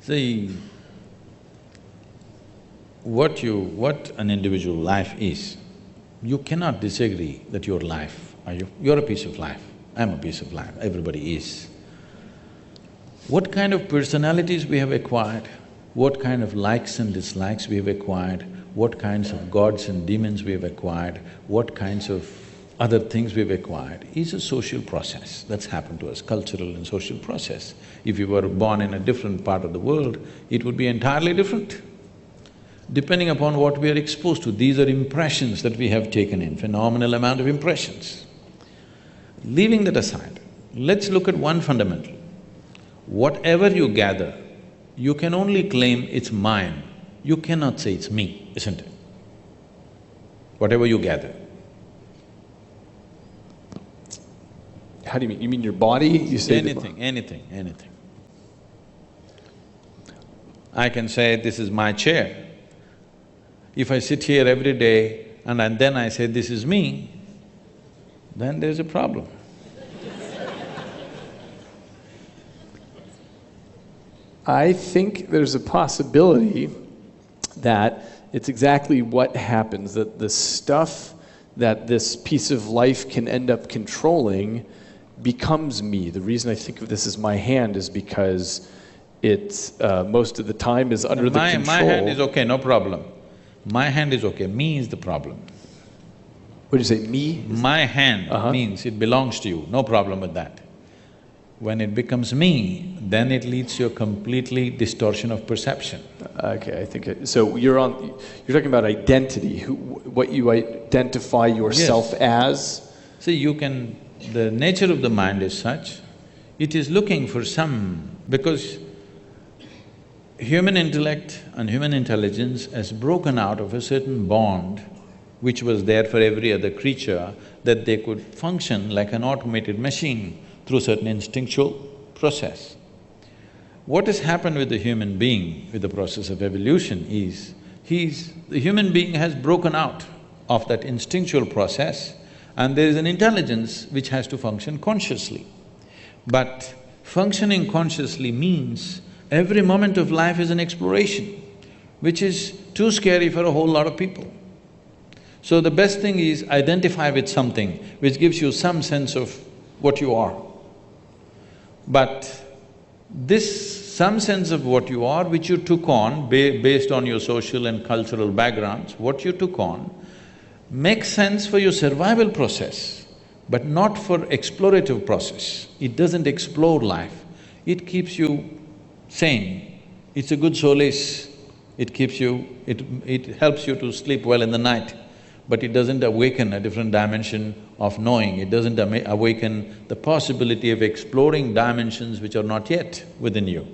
See, what an individual life is, you cannot disagree that you're life, are you? You're a piece of life, I'm a piece of life, everybody is. What kind of personalities we have acquired, what kind of likes and dislikes we have acquired, what kinds of gods and demons we have acquired, what kinds of other things we've acquired is a social process that's happened to us, cultural and social process. If you were born in a different part of the world, it would be entirely different. Depending upon what we are exposed to, these are impressions that we have taken in, phenomenal amount of impressions. Leaving that aside, let's look at one fundamental. Whatever you gather, you can only claim it's mine, you cannot say it's me, isn't it? Whatever you gather. How do you mean? You mean your body? You say anything. I can say, this is my chair. If I sit here every day and then I say, this is me, then there's a problem. I think there's a possibility that it's exactly what happens, that the stuff that this piece of life can end up controlling becomes me. The reason I think of this as my hand is because it most of the time is under the control. My hand is okay, no problem. My hand is okay, me is the problem. What did you say, me? My hand means it belongs to you, no problem with that. When it becomes me, then it leads to a completely distortion of perception. Okay, I think so. You're talking about identity, what you identify yourself as. See, the nature of the mind is such, it is looking for because human intellect and human intelligence has broken out of a certain bond which was there for every other creature, that they could function like an automated machine through certain instinctual process. What has happened with the human being with the process of evolution is, the human being has broken out of that instinctual process and there is an intelligence which has to function consciously. But functioning consciously means every moment of life is an exploration, which is too scary for a whole lot of people. So the best thing is identify with something which gives you some sense of what you are. But this some sense of what you are, which you took on based on your social and cultural backgrounds, what you took on, makes sense for your survival process, but not for explorative process. It doesn't explore life, it keeps you sane. It's a good solace, it keeps you… it helps you to sleep well in the night, but it doesn't awaken a different dimension of knowing, it doesn't awaken the possibility of exploring dimensions which are not yet within you.